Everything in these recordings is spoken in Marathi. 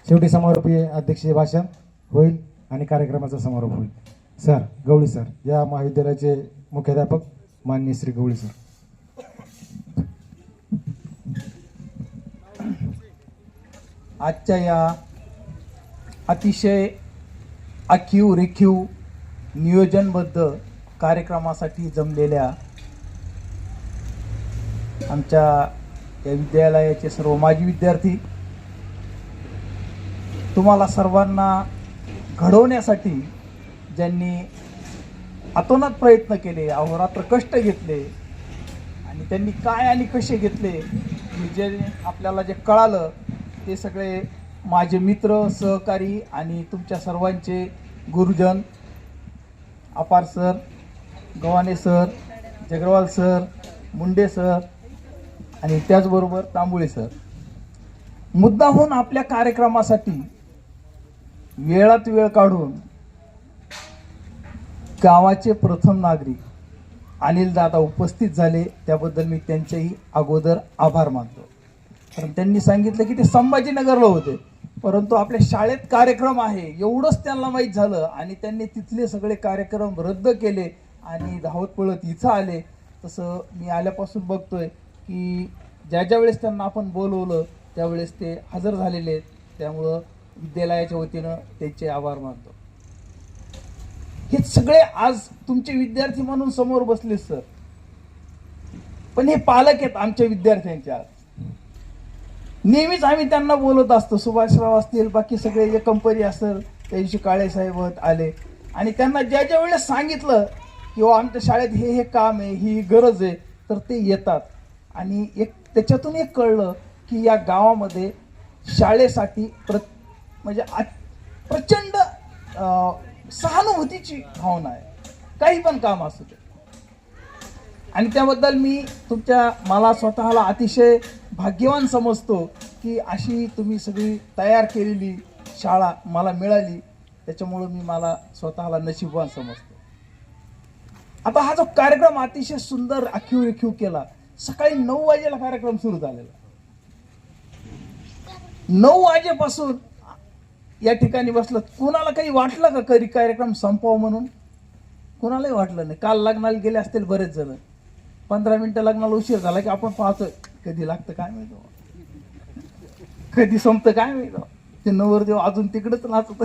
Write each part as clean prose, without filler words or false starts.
शेवटी समारोपीय अध्यक्षीय भाषण होईल आणि कार्यक्रमाचा समारोप होईल. सर गवळी सर, या महाविद्यालयाचे मुख्याध्यापक माननीय श्री गवळी सर. आजच्या या अतिशय आखीव रेखीव नियोजनबद्ध कार्यक्रमासाठी जमलेल्या आमच्या या विद्यालयाचे सर्व माजी विद्यार्थी, तुम्हाला सर्वांना घडवण्यासाठी ज्यांनी अतोनात प्रयत्न केले, अहोरात्र कष्ट घेतले आणि त्यांनी काय आणि कसे घेतले जे आपल्याला जे कळालं ते सगळे माझे मित्र, सहकारी आणि तुमच्या सर्वांचे गुरुजन अपार sir, Gavhane sir, Jagarwal sir, Munde sir आणि त्याचबरोबर तांबुळे सर, मुद्दाहून आपल्या कार्यक्रमासाठी वेळात वेळ काढून गावाचे प्रथम नागरिक अनिल दादा उपस्थित झाले. त्याबद्दल मी त्यांचेही अगोदर आभार मानतो. कारण त्यांनी सांगितलं की ते संभाजीनगरला होते, परंतु आपल्या शाळेत कार्यक्रम आहे एवढंच त्यांना माहीत झालं आणि त्यांनी तिथले सगळे कार्यक्रम रद्द केले आणि धावत पळत इथं आले. तसं मी आल्यापासून बघतोय की ज्या वेळेस त्यांना आपण बोलवलं त्यावेळेस ते हजर झालेले आहेत. त्यामुळं विद्यालयाच्या वतीनं त्यांचे आभार मानतो. हे सगळे आज तुमचे विद्यार्थी म्हणून समोर बसले सर, पण हे पालक आहेत आमच्या विद्यार्थ्यांचे. आज नेहमीच आम्ही त्यांना बोलत असतो, सुभाषराव असतील, बाकी सगळे जे कंपनी असेल, त्या दिवशी काळे साहेब आले आणि त्यांना ज्या वेळेस सांगितलं की आमच्या शाळेत हे काम आहे, ही गरज आहे, तर ते येतात. आणि त्याच्यातून एक कळलं की या गावामध्ये शाळेसाठी म्हणजे प्रचंड सहानुभूतीची भावना आहे, काही पण काम असू दे. आणि त्याबद्दल मला स्वतःला अतिशय भाग्यवान समजतो की अशी तुम्ही सगळी तयार केलेली शाळा मला मिळाली. त्याच्यामुळं मला स्वतःला नशीबवान समजतो. आता हा जो कार्यक्रम अतिशय सुंदर आखीव रेखीव केला, सकाळी 9 वाजेला कार्यक्रम सुरू झालेला. 9 वाजेपासून या ठिकाणी बसलं. कुणाला काही वाटलं का कधी कार्यक्रम संपवावं म्हणून? कुणालाही वाटलं नाही. काल लग्नाला गेले असतील बरेच जण, 15 मिनिटं लग्नाला उशीर झाला की आपण पाहतोय कधी लागतं काय माहिती, कधी संपतं काय माहिती. ते नवरदेव अजून तिकडेच नाचत.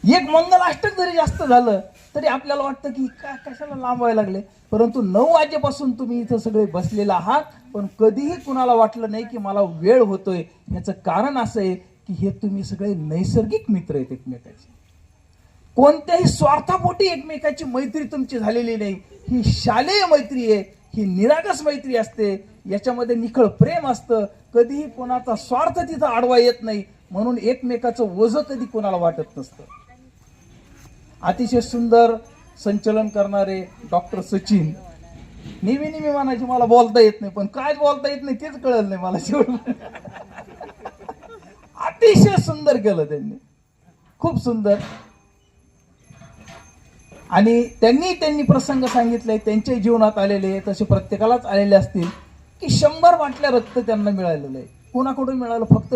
एक मंगलाष्टक जरी जास्त झालं तरी आपल्याला वाटतं की काय कशाला लांबवायला लागले. परंतु 9 वाजेपासून तुम्ही इथं सगळे बसलेला आहात, पण कधीही कुणाला वाटलं नाही की मला वेळ होतोय. याचं कारण असं आहे की हे तुम्ही सगळे नैसर्गिक मित्र आहेत एकमेकाचे. कोणत्याही स्वार्थापोटी एकमेकाची मैत्री तुमची झालेली नाही. ही शालेय मैत्री आहे, ही निरागस मैत्री असते. याच्यामध्ये निखळ प्रेम असतं. कधीही कोणाचा स्वार्थ तिथं आडवा येत नाही. म्हणून एकमेकाचं ओझं कधी कोणाला वाटत नसतं. अतिशय सुंदर संचलन करणारे डॉक्टर सचिन नेहमी म्हणायचे मला बोलता येत नाही, पण काय बोलता येत नाही तेच कळलं नाही मला शेवट. अतिशय सुंदर केलं त्यांनी, खूप सुंदर. आणि त्यांनी प्रसंग सांगितले त्यांच्या जीवनात आलेले, तसे प्रत्येकालाच आलेले असतील की 100 बाटल्या रक्त त्यांना मिळालेलं आहे. कोणाकडून मिळालं? फक्त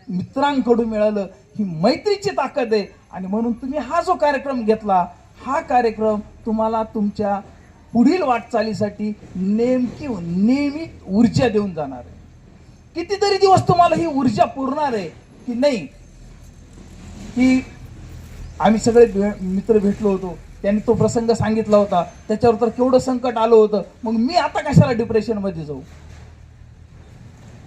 मित्रांकडून मिळालं. ही मैत्रीची ताकद आहे. आणि म्हणून तुम्ही हा जो कार्यक्रम घेतला, हा कार्यक्रम तुम्हाला तुमच्या पुढील वाटचालीसाठी नेहमी ऊर्जा देऊन जाणार आहे. कितीतरी दिवस तुम्हाला ही ऊर्जा पुरणार आहे की नाही. की आम्ही सगळे मित्र भेटलो होतो, त्यांनी तो प्रसंग सांगितला होता, त्याच्यावर तर केवढं संकट आलं होतं. मग मी आता कशाला डिप्रेशनमध्ये जाऊ.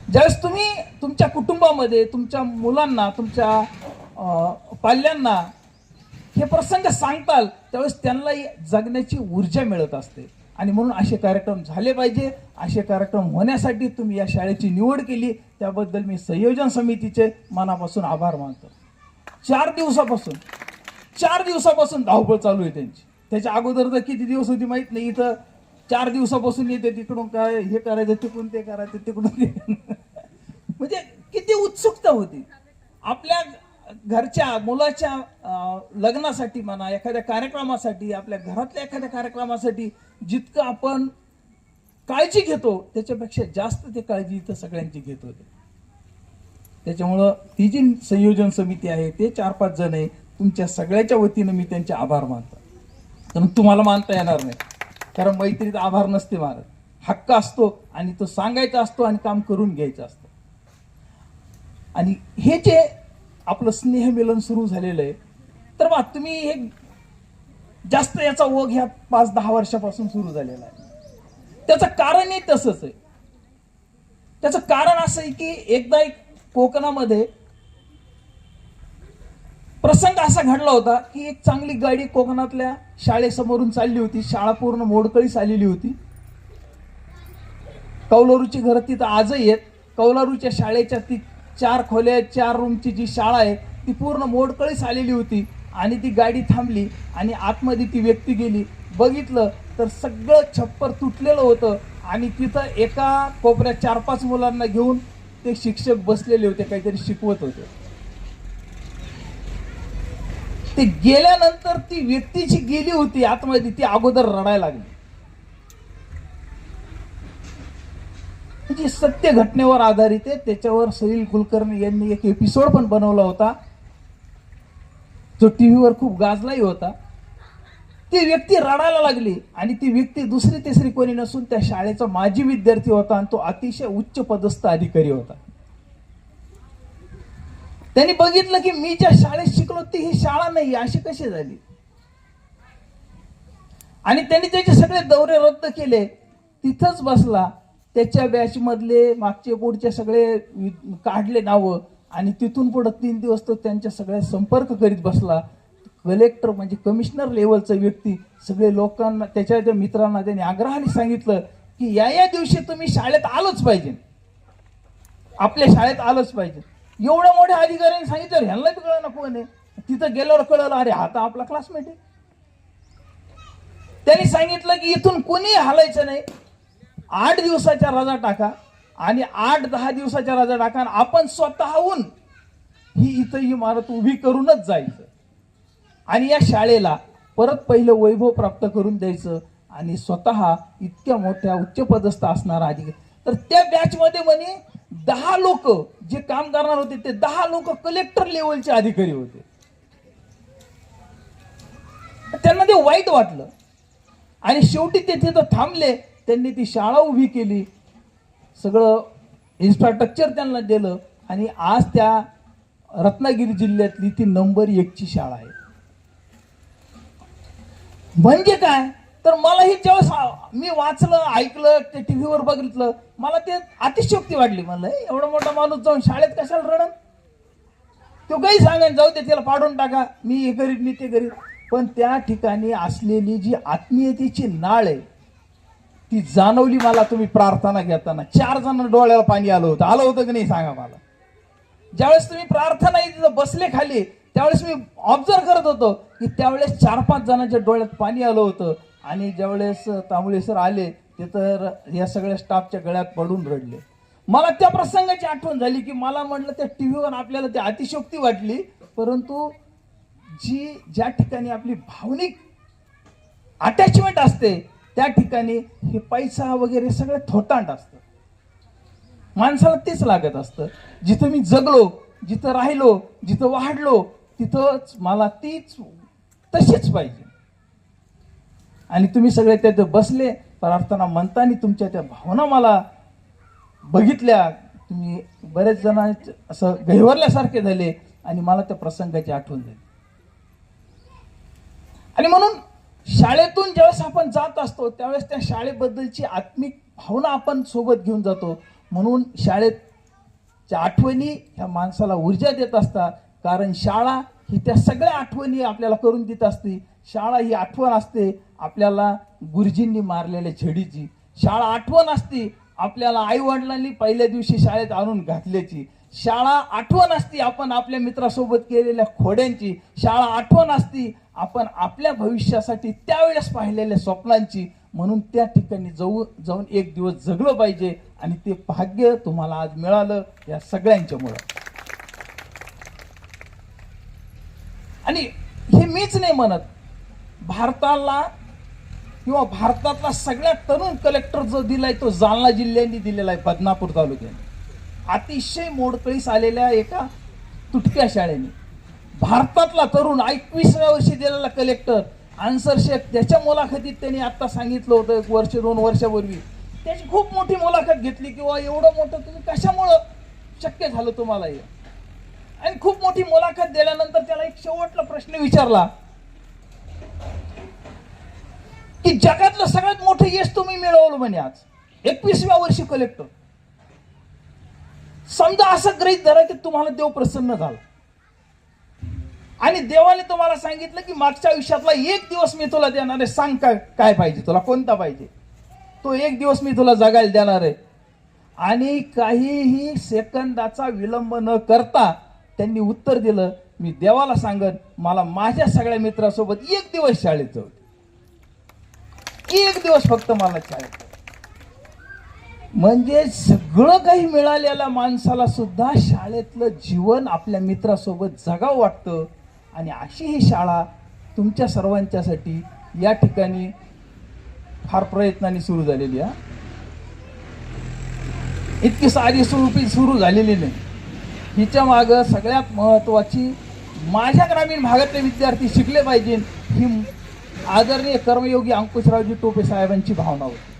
ज्यावेळेस तुम्ही तुमच्या कुटुंबामध्ये तुमच्या मुलांना, तुमच्या पाल्यांना हे प्रसंग सांगताल, त्यावेळेस त्यांनाही जगण्याची ऊर्जा मिळत असते. आणि म्हणून असे कार्यक्रम झाले पाहिजे. असे कार्यक्रम होण्यासाठी तुम्ही या शाळेची निवड केली, त्याबद्दल मी संयोजन समितीचे मनापासून आभार मानतो. 4 दिवसापासून धावपळ चालू आहे त्यांची. त्याच्या अगोदर तर किती दिवस होती माहित नाही. इथं 4 दिवसापासून येते, तिकडून काय हे करायचं, तिकडून ते करायचं, तिकडून ते. म्हणजे किती उत्सुकता होती. आपल्या घरच्या मुलाच्या लग्नासाठी म्हणा, एखाद्या कार्यक्रमासाठी, आपल्या घरातल्या एखाद्या कार्यक्रमासाठी जितकं आपण काळजी घेतो त्याच्यापेक्षा जास्त ते काळजी इथं सगळ्यांची घेत होते. त्याच्यामुळं ती जी संयोजन समिती आहे ते 4-5 जण आहे, तुमच्या सगळ्याच्या वतीनं मी त्यांचे आभार मानतो. कारण तुम्हाला मानता येणार नाही, कारण मैत्रीत आभार नसते मानत. हक्क असतो आणि तो सांगायचा असतो आणि काम करून घ्यायचं असतं. आणि हे जे आपलं स्नेहमिलन सुरू झालेलं आहे, तर बा तुम्ही हे जास्त याचा ओघ ह्या 5-10 वर्षापासून सुरू झालेला आहे. त्याचं कारणही तसंच आहे. त्याचं कारण असं आहे की एकदा एक कोकणामध्ये प्रसंग असा घडला होता की एक चांगली गाडी कोकणातल्या शाळेसमोरून चालली होती. शाळा पूर्ण मोडकळीस आलेली होती. कौलारूची घरं तिथं आजही आहेत. कौलारूच्या शाळेच्या ती 4 खोल्या 4 रूमची जी शाळा आहे ती पूर्ण मोडकळीस आलेली होती. आणि ती गाडी थांबली आणि आतमध्ये ती व्यक्ती गेली. बघितलं तर सगळं छप्पर तुटलेलं होतं आणि तिथं एका कोपऱ्यात 4-5 मुलांना घेऊन ते शिक्षक बसलेले होते, काहीतरी शिकवत होते. ते गेल्यानंतर ती व्यक्ती जी गेली होती आतमध्ये ती अगोदर रडायला लागली. म्हणजे सत्य घटनेवर आधारित आहे. त्याच्यावर सलील कुलकर्णी यांनी एक एपिसोड पण बनवला होता, जो टीव्हीवर खूप गाजलाही होता. ती व्यक्ती रडायला लागली आणि ती व्यक्ती दुसरी तिसरी कोणी नसून त्या शाळेचा माजी विद्यार्थी होता आणि तो अतिशय उच्च पदस्थ अधिकारी होता. त्यांनी बघितलं की मी ज्या शाळेत शिकलो ती ही शाळा नाही, अशी कशी झाली. आणि त्यांनी त्याचे सगळे दौरे रद्द केले. तिथंच बसला. त्याच्या बॅच मधले मागचे पुढचे सगळे काढले नावं आणि तिथून पुढे 3 दिवस तो त्यांच्या सगळ्या संपर्क करीत बसला. कलेक्टर म्हणजे कमिशनर लेवलचा व्यक्ती सगळे लोकांना त्याच्या मित्रांना त्यांनी आग्रहाने सांगितलं की या दिवशी तुम्ही शाळेत आलंच पाहिजे, आपल्या शाळेत आलंच पाहिजे. एवढ्या मोठ्या अधिकाऱ्यांनी सांगितलं, ह्यांना बी कळलं ना कोण आहे. तिथं गेल्यावर कळलं, अरे हा तर आपला क्लासमेट आहे. त्यांनी सांगितलं की इथून कोणी हालायचं नाही, 8 दिवसाच्या रजा टाका आणि 8-10 दिवसाच्या रजा टाका आणि आपण स्वतःहून ही इथं इमारत उभी करूनच जायचं आणि या शाळेला परत पहिलं वैभव प्राप्त करून द्यायचं. आणि स्वतः इतक्या मोठ्या उच्चपदस्थ असणारा अधिकारी. तर त्या बॅच मध्ये म्हणे 10 लोक जे काम करणार होते ते 10 लोक कलेक्टर लेवलचे अधिकारी होते. त्यांना ते वाईट वाटलं आणि शेवटी ते तिथं थांबले. त्यांनी ती शाळा उभी केली, सगळं इन्फ्रास्ट्रक्चर त्यांना दिलं आणि आज त्या रत्नागिरी जिल्ह्यातली ती नंबर 1 ची शाळा आहे. म्हणजे काय, तर मला ही ज्यावेळेस मी वाचलं, ऐकलं, ते टीव्हीवर बघितलं, मला ते अतिशयोक्ती वाटली. म्हणलं एवढा मोठा माणूस जाऊन शाळेत कशाला रडन, तो काही सांगेन, जाऊ दे त्याला पाडून टाका, मी हे करीत मी ते करीत. पण त्या ठिकाणी असलेली जी आत्मीयतेची नाळ आहे ती जाणवली मला. तुम्ही प्रार्थना घेताना 4 जण डोळ्याला पाणी आलं होतं की नाही सांगा मला. ज्यावेळेस तुम्ही प्रार्थना तिथं बसले खाली त्यावेळेस मी ऑब्झर्व करत होतो की त्यावेळेस 4-5 जणांच्या डोळ्यात पाणी आलं होतं. आणि ज्यावेळेस तांबळे सर आले ते तर या सगळ्या स्टाफच्या गळ्यात पडून रडले. मला त्या प्रसंगाची आठवण झाली की मला म्हटलं त्या टीव्हीवर आपल्याला ते अतिशयोक्ती वाटली, परंतु ज्या ठिकाणी आपली भावनिक अटॅचमेंट असते त्या ठिकाणी हे पैसा वगैरे सगळं थोटांड असतं. माणसाला तेच लागत असतं. जिथं मी जगलो, जिथं राहिलो, जिथं वाढलो तिथंच मला तीच तशीच पाहिजे. आणि तुम्ही सगळे त्यात बसले प्रार्थना म्हणताना तुमच्या त्या भावना मला बघितल्या. तुम्ही बरेच जण असं गहिवरल्यासारखे झाले आणि मला त्या प्रसंगाची आठवण झाली. आणि म्हणून शाळेतून ज्यावेळेस आपण जात असतो त्यावेळेस त्या शाळेबद्दलची आत्मिक भावना आपण सोबत घेऊन जातो. म्हणून शाळेच्या आठवणी ह्या माणसाला ऊर्जा देत असतात. कारण शाळा ही त्या सगळ्या आठवणी आपल्याला करून देत असते. शाळा ही आठवण असते आपल्याला गुरुजींनी मारलेल्या छडीची. शाळा आठवण असते आपल्याला आई वडिलांनी पहिल्या दिवशी शाळेत आणून घातल्याची. शाळा आठवण असते आपण आपल्या मित्रासोबत केलेल्या खोड्यांची. शाळा आठवण असते आपण आपल्या भविष्यासाठी त्यावेळेस पाहिलेल्या स्वप्नांची. म्हणून त्या ठिकाणी जाऊन एक दिवस जगलं पाहिजे आणि ते भाग्य तुम्हाला आज मिळालं या सगळ्यांच्यामुळं. आणि हे मीच नाही म्हणत, भारताला किंवा भारतातला सगळ्यात तरुण कलेक्टर जो दिलाय तो जालना जिल्ह्याने दिलेला आहे, बदनापूर तालुक्याने. अतिशय मोडकळीस आलेल्या एका तुटक्या शाळेने भारतातला तरुण 21व्या वर्षी दिलेला कलेक्टर आन्सर शेख, त्याच्या मुलाखतीत त्यांनी आता सांगितलं होतं 1-2 वर्षापूर्वी, त्याची खूप मोठी मुलाखत घेतली किंवा एवढं मोठं तुम्ही कशामुळं शक्य झालं तुम्हाला हे, आणि खूप मोठी मुलाखत दिल्यानंतर त्याला एक शेवटला प्रश्न विचारला की जगातलं सगळ्यात मोठं यश तुम्ही मिळवलं म्हणे आज 21व्या वर्षी कलेक्टर. समजा असं गृहीत धरा की तुम्हाला देव प्रसन्न झाला आणि देवाने तुम्हाला सांगितलं की मागच्या आयुष्यातला एक दिवस मी तुला देणार आहे, सांग काय पाहिजे तुला, कोणता पाहिजे, तो एक दिवस मी तुला जगायला देणार आहे. आणि काहीही सेकंदाचा विलंब न करता त्यांनी उत्तर दिलं, मी देवाला सांगत मला माझ्या सगळ्या मित्रासोबत एक दिवस शाळेत जाऊ दे, एक दिवस फक्त मला शाळेत. म्हणजे सगळं काही मिळालेल्या माणसाला सुद्धा शाळेतलं जीवन आपल्या मित्रासोबत जगावं वाटतं. आणि अशी ही शाळा तुमच्या सर्वांच्यासाठी या ठिकाणी फार प्रयत्नाने सुरू झालेली आहे. इतकी साधी स्वरूपी सुरू झालेली नाही. हिच्या मागं सगळ्यात महत्वाची माझ्या ग्रामीण भागातले विद्यार्थी शिकले पाहिजे ही आदरणीय कर्मयोगी अंकुशरावजी टोपे साहेबांची भावना होती.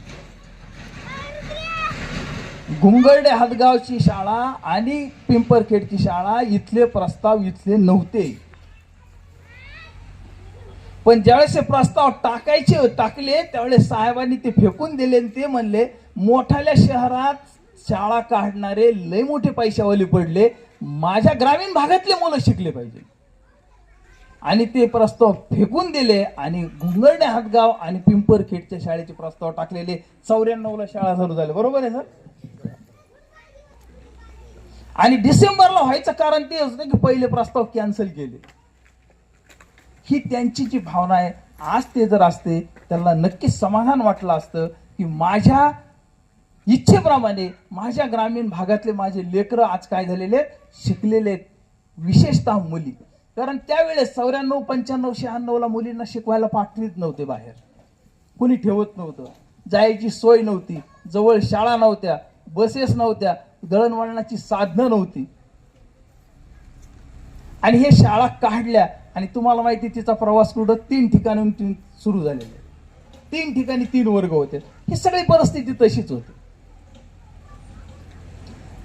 गुंगर्डे हातगावची शाळा आणि पिंपरखेडची शाळा इथले प्रस्ताव इथले नव्हते, पण ज्यावेळेस हे प्रस्ताव टाकले त्यावेळेस साहेबांनी ते फेकून दिले आणि ते म्हणले मोठ्याल्या शहरात शाळा काढणारे लय मोठे पैशावाले पडले, माझ्या ग्रामीण भागातले मुलं शिकले पाहिजे. आणि ते प्रस्ताव फेकून दिले आणि गुंगर्डे हातगाव आणि पिंपरखेडच्या शाळेचे प्रस्ताव टाकलेले. 94ला शाळा चालू झाल्या, बरोबर आहे सर. आणि डिसेंबरला व्हायचं कारण ते होतं की पहिले प्रस्ताव कॅन्सल केले. ही त्यांची जी भावना आहे. आज ते जर असते त्यांना नक्कीच समाधान वाटलं असतं की माझ्या इच्छेप्रमाणे माझ्या ग्रामीण भागातले माझे लेकरं आज काय झालेले शिकलेले, विशेषतः मुली. कारण त्यावेळेस 94, 95, 96ला मुलींना शिकवायला पाठवीत नव्हते, बाहेर कुणी ठेवत नव्हतं, जायची सोय नव्हती, जवळ शाळा नव्हत्या, बसेस नव्हत्या, दळणवळणाची साधनं नव्हती. आणि हे शाळा काढल्या आणि तुम्हाला माहिती तिचा प्रवास कुठं 3 ठिकाणी सुरू झालेला, 3 ठिकाणी 3 वर्ग होते. ही सगळी परिस्थिती तशीच होती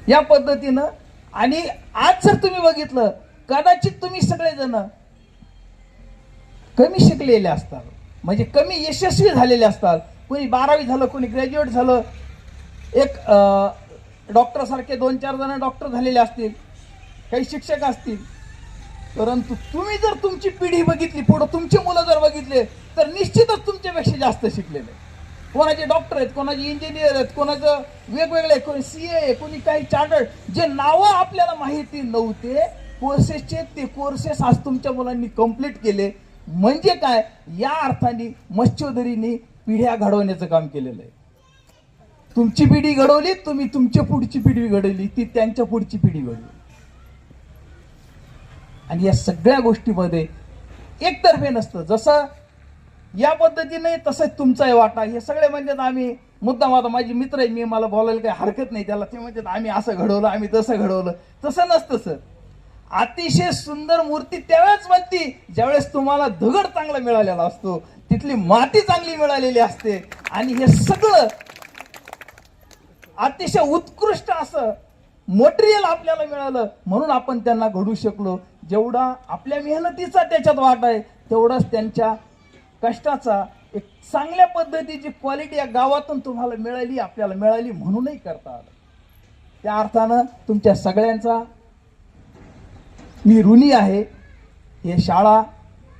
या पद्धतीनं. आणि आज जर तुम्ही बघितलं कदाचित तुम्ही सगळेजण कमी शिकलेले असतात, म्हणजे कमी यशस्वी झालेले असतात. कोणी 12वी झालं, कोणी ग्रॅज्युएट झालं, एक डॉक्टर सारखे 2-4 जण डॉक्टर झालेले असतील, काही शिक्षक असतील. परंतु तुम्ही जर तुमची पिढी बघितली, पुढे तुमची मुलं जर बघितले तर निश्चितच तुमच्यापेक्षा जास्त शिकलेले. कोणाचे डॉक्टर आहेत, कोणाचे इंजिनियर आहेत, कोणाचं वेगवेगळे, कोणी CA आहे, कोणी काही चार्टर्ड, जे नावं आपल्याला माहिती नव्हते कोर्सेसचे ते कोर्सेस आज तुमच्या मुलांनी कंप्लीट केले. म्हणजे काय, या अर्थाने मच्छोदरीने पिढ्या घडवण्याचं काम केलेलं आहे. तुमची पिढी घडवली, तुम्ही तुमच्या पुढची पिढी घडवली, ती त्यांच्या पुढची पिढी घडवली. आणि या सगळ्या गोष्टीमध्ये एकतर्फे नसतं. जसं या पद्धतीने तसंच तुमचाही वाटा. हे सगळे म्हणतात आम्ही मुद्दाम, आता माझे मित्र आहे, मी मला बोलायला काही हरकत नाही त्याला, ते म्हणतात आम्ही असं घडवलं, आम्ही तसं घडवलं. तसं नसतं सर. अतिशय सुंदर मूर्ती त्यावेळेस बनती ज्यावेळेस तुम्हाला दगड चांगला मिळालेला असतो, तिथली माती चांगली मिळालेली असते. आणि हे सगळं अतिशय उत्कृष्ट असं मटेरियल आपल्याला मिळालं म्हणून आपण त्यांना घडू शकलो. जेवढा आपल्या मेहनतीचा त्याच्यात वाटा आहे तेवढाच त्यांच्या कष्टाचा एक चांगल्या पद्धतीची क्वालिटी या गावातून तुम्हाला मिळाली, आपल्याला मिळाली म्हणूनही करता आलं. त्या अर्थानं तुमच्या सगळ्यांचा मी ऋणी आहे. हे शाळा,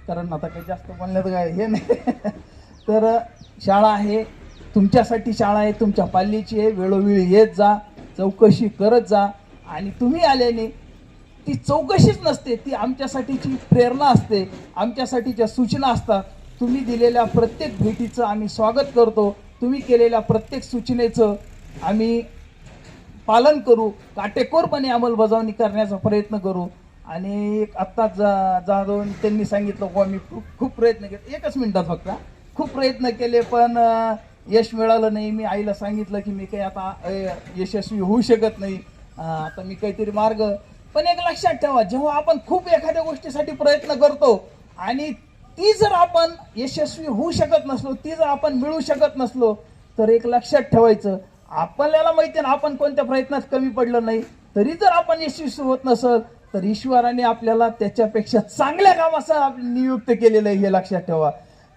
कारण आता काही जास्त बोलण्यात काय हे नाही तर शाळा आहे, तुमच्यासाठी शाळा आहे, तुमच्या पाल्याची आहे. वेळोवेळी येत जा, चौकशी करत जा. आणि तुम्ही आल्याने ती चौकशीच नसते, ती आमच्यासाठीची प्रेरणा असते, आमच्यासाठीच्या सूचना असतात. तुम्ही दिलेल्या प्रत्येक भेटीचं आम्ही स्वागत करतो. तुम्ही केलेल्या प्रत्येक सूचनेचं आम्ही पालन करू, काटेकोरपणे अंमलबजावणी करण्याचा प्रयत्न करू. आणि आत्ताच जाधव त्यांनी सांगितलं की मी खूप प्रयत्न केले, 1च मिनिटात फक्त, खूप प्रयत्न केले पण यश मिळालं नाही. मी आईला सांगितलं की मी काही आता यशस्वी होऊ शकत नाही. आता मी काहीतरी मार्ग. पण एक लक्षात ठेवा, जेव्हा आपण खूप एखाद्या गोष्टीसाठी प्रयत्न करतो आणि ती जर आपण यशस्वी होऊ शकत नसलो, ती जर आपण मिळवू शकत नसलो, तर एक लक्षात ठेवायचं, आपल्याला माहिती ना आपण कोणत्या प्रयत्नात कमी पडलं नाही, तरी जर आपण यशस्वी होत नसल तर ईश्वराने आपल्याला त्याच्यापेक्षा चांगल्या कामासाठी नियुक्त केलेलं आहे, हे लक्षात ठेवा.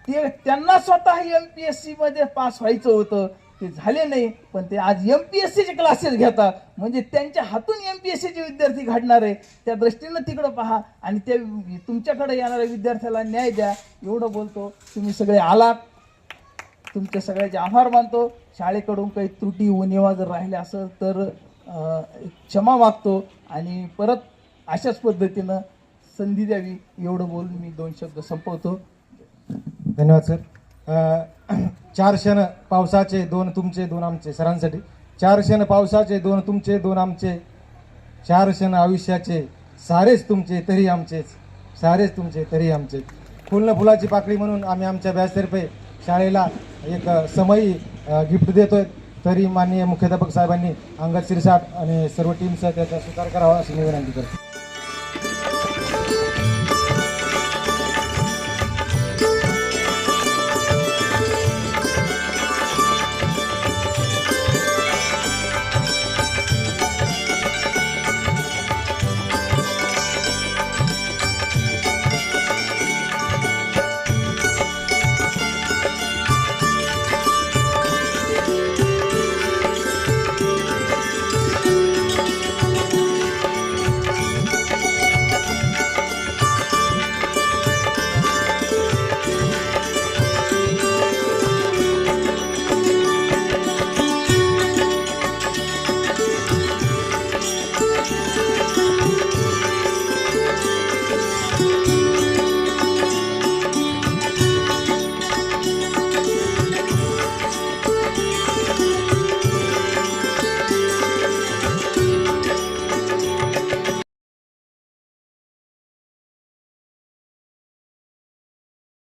त्यांना स्वतः MPSC मध्ये पास व्हायचं होतं, ते झाले नाही, पण ते आज MPSC चे क्लासेस घेतात, म्हणजे त्यांच्या हातून MPSC चे विद्यार्थी घडणार आहे. त्या दृष्टीनं तिकडं पहा आणि ते तुमच्याकडे येणाऱ्या विद्यार्थ्याला न्याय द्या, एवढं बोलतो. तुम्ही सगळे आलात, तुमचे सगळ्याचे आभार मानतो. शाळेकडून काही त्रुटी उणिवा जर राहिल्या असेल तर क्षमा मागतो आणि परत अशाच पद्धतीनं संधी द्यावी, एवढं बोलून मी 2 शब्द संपवतो. धन्यवाद सर. 4 क्षण पावसाचे, 2 तुमचे 2 आमचे सरांसाठी. 4 क्षण पावसाचे, 2 तुमचे 2 आमचे. 4 क्षण आयुष्याचे, सारेच तुमचे तरी आमचेच, सारेच तुमचे तरी आमचेच. फुलनं फुलाची पाकळी म्हणून आम्ही आमच्या बॅचतर्फे शाळेला एक समयी गिफ्ट देतोय. तरी माननीय मुख्याध्यापक साहेबांनी अंगद शिरसाट आणि सर्व टीमसह त्याचा स्वीकार करावा अशी मी विनंती करतो.